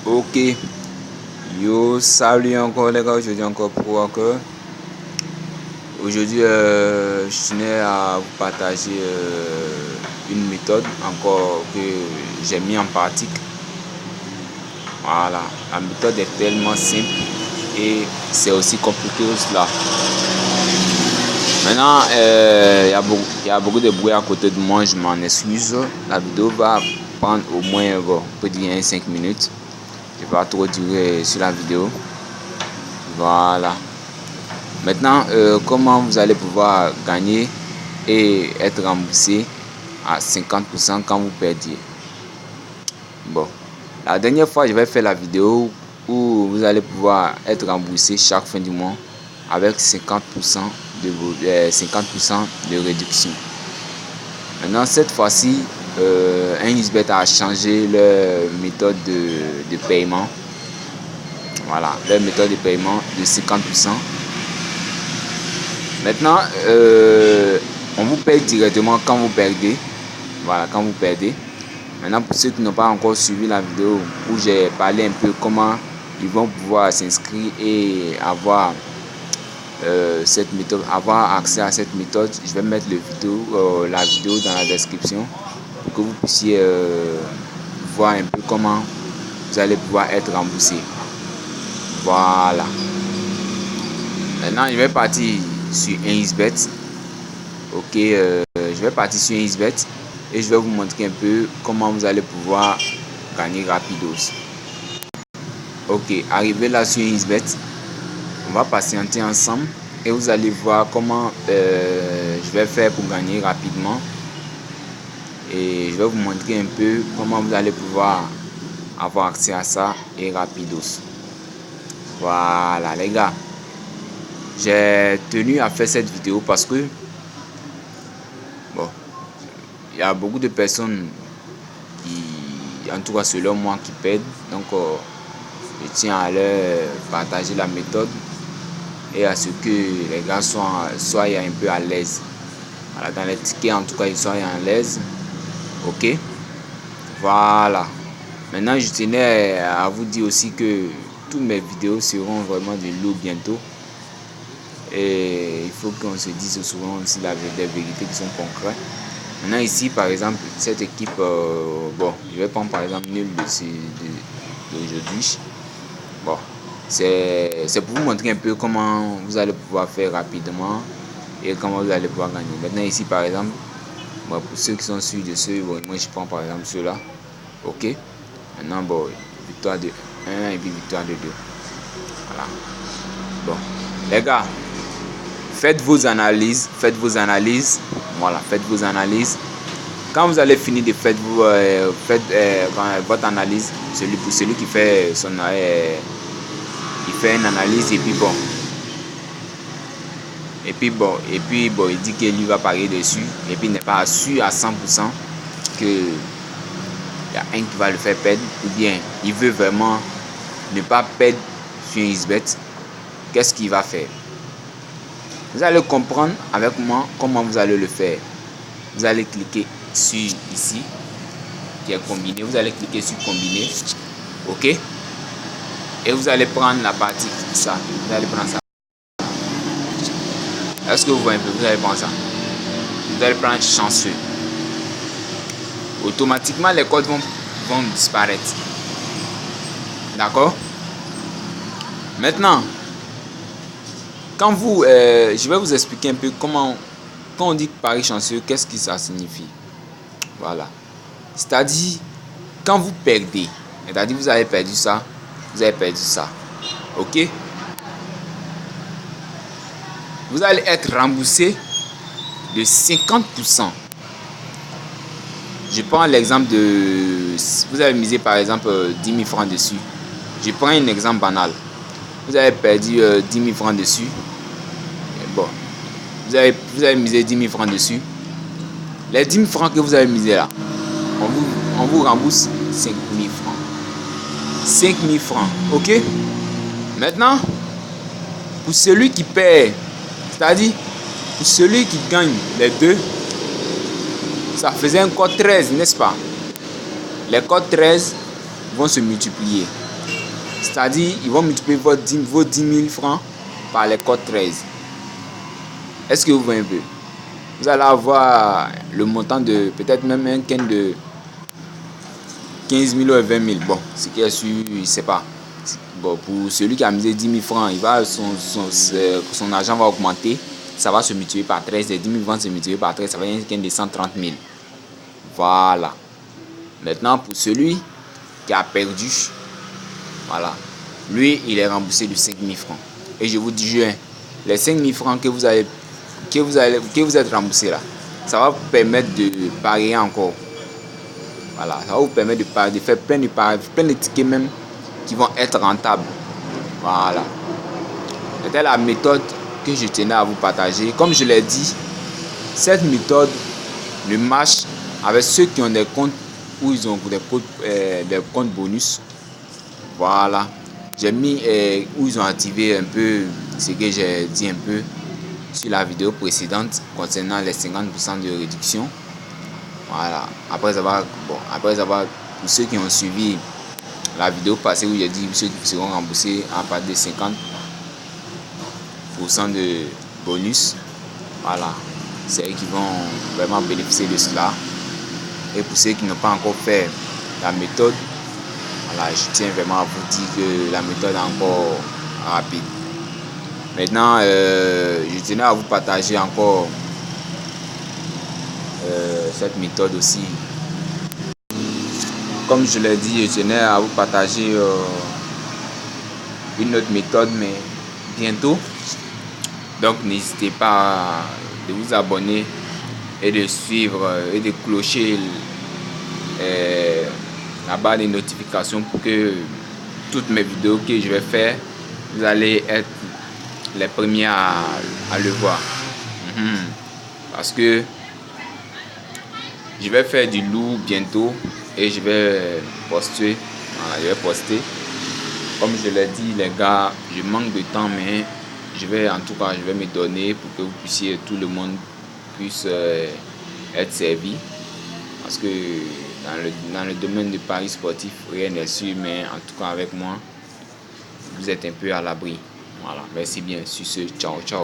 Ok, yo, salut encore les gars, aujourd'hui encore pour Walker. Aujourd'hui, je tenais à vous partager une méthode encore que j'ai mis en pratique. Voilà, la méthode est tellement simple et c'est aussi compliqué que cela. Maintenant, il y a beaucoup de bruit à côté de moi, je m'en excuse. La vidéo va prendre au moins, on peut dire 5 minutes. Je ne vais pas trop durer sur la vidéo. Voilà. Maintenant, comment vous allez pouvoir gagner et être remboursé à 50% quand vous perdiez. Bon, la dernière fois, je vais faire la vidéo où vous allez pouvoir être remboursé chaque fin du mois avec 50% de réduction. Maintenant, cette fois-ci, XBet a changé leur méthode de paiement. Voilà, leur méthode de paiement de 50%. Maintenant, on vous paye directement quand vous perdez. Voilà, quand vous perdez. Maintenant, pour ceux qui n'ont pas encore suivi la vidéo où j'ai parlé un peu comment ils vont pouvoir s'inscrire et avoir cette méthode, avoir accès à cette méthode, je vais mettre la vidéo dans la description pour que vous puissiez voir un peu comment vous allez pouvoir être remboursé. Voilà. Maintenant, je vais partir sur XBet. Ok, je vais partir sur XBet et je vais vous montrer un peu comment vous allez pouvoir gagner rapidos. Ok, arrivé là sur XBet, on va patienter ensemble et vous allez voir comment je vais faire pour gagner rapidement. Et je vais vous montrer un peu comment vous allez pouvoir avoir accès à ça et rapidos. Voilà les gars. J'ai tenu à faire cette vidéo parce que bon, il y a beaucoup de personnes qui, en tout cas selon moi, qui perdent. Donc je tiens à leur partager la méthode et à ce que les gars soient un peu à l'aise. Voilà, dans les tickets en tout cas ils soient à l'aise. Ok. Voilà. Maintenant je tenais à vous dire aussi que toutes mes vidéos seront vraiment de lourd bientôt. Et il faut qu'on se dise souvent aussi des vérités qui sont concrètes. Maintenant ici par exemple cette équipe, bon je vais prendre par exemple nul d'aujourd'hui. Bon, c'est pour vous montrer un peu comment vous allez pouvoir faire rapidement et comment vous allez pouvoir gagner. Maintenant ici par exemple, bon, pour ceux qui sont sûrs de ceux, bon, moi je prends par exemple ceux-là. Ok. Maintenant bon, victoire de 1 et puis victoire de 2. Voilà. Bon, les gars, faites vos analyses. Voilà, faites vos analyses. Quand vous allez finir de faire votre analyse, celui qui fait son il fait une analyse et puis bon, il dit qu'il va parier dessus et puis il n'est pas sûr à 100% que il y a un qui va le faire perdre ou bien il veut vraiment ne pas perdre sur XBet. Qu'est-ce qu'il va faire? Vous allez comprendre avec moi comment vous allez le faire. Vous allez cliquer sur ici qui est combiné. Vous allez cliquer sur combiner. Ok. Et vous allez prendre la partie ça. Vous allez prendre ça. Est-ce que vous voyez un peu? Vous allez prendre ça. Vous allez prendre chanceux. Automatiquement les codes vont disparaître. D'accord? Maintenant, quand vous, je vais vous expliquer un peu comment, quand on dit pari chanceux, qu'est-ce que ça signifie. Voilà. C'est-à-dire, quand vous perdez, c'est-à-dire vous avez perdu ça, ok, vous allez être remboursé de 50%. Je prends l'exemple de, vous avez misé par exemple 10 000 francs dessus. Je prends un exemple banal. Vous avez perdu 10 000 francs dessus. Bon, vous avez misé 10 000 francs dessus. Les 10 000 francs que vous avez misé là, on vous rembourse 5 000 francs. 5 000 francs, ok? Maintenant, pour celui qui perd, c'est-à-dire pour celui qui gagne les deux, ça faisait un code 13, n'est-ce pas? Les codes 13 vont se multiplier. C'est-à-dire, ils vont multiplier vos 10 000 francs par les codes 13. Est-ce que vous voyez un peu? Vous allez avoir le montant de peut-être même un gain de 15 000 ou 20 000. Bon, ce qui est sûr, il ne sait pas. Bon, pour celui qui a misé 10 000 francs, son argent va augmenter. Ça va se multiplier par 13. Les 10 000 francs se multiplier par 13, ça va y avoir un gain de 130 000. Voilà. Maintenant, pour celui qui a perdu, voilà, lui, il est remboursé de 5 000 francs. Et je vous dis, les 5 000 francs que vous êtes remboursé là, ça va vous permettre de parier encore. Voilà, ça va vous permettre de faire plein de tickets même qui vont être rentables. Voilà. C'était la méthode que je tenais à vous partager. Comme je l'ai dit, cette méthode ne marche avec ceux qui ont des comptes où ils ont des comptes bonus. Voilà. J'ai mis où ils ont activé un peu ce que j'ai dit un peu sur la vidéo précédente concernant les 50% de réduction. Voilà. Après avoir, pour ceux qui ont suivi la vidéo passée où j'ai dit ceux qui seront remboursés à partir de 50% de bonus, voilà, c'est eux qui vont vraiment bénéficier de cela. Et pour ceux qui n'ont pas encore fait la méthode, voilà, je tiens vraiment à vous dire que la méthode est encore rapide. Maintenant, je tenais à vous partager encore cette méthode aussi. Comme je l'ai dit, je tenais à vous partager une autre méthode, mais bientôt. Donc n'hésitez pas de vous abonner et de suivre et de clocher la barre de notifications pour que toutes mes vidéos que je vais faire, vous allez être les premiers à le voir. Parce que je vais faire du lourd bientôt et je vais poster. Voilà, je vais poster. Comme je l'ai dit les gars, je manque de temps, mais je vais me donner pour que vous puissiez, tout le monde puisse être servi. Parce que dans le domaine du paris sportif, rien n'est sûr, mais en tout cas avec moi, vous êtes un peu à l'abri. Voilà, merci bien. Sur ce, ciao, ciao.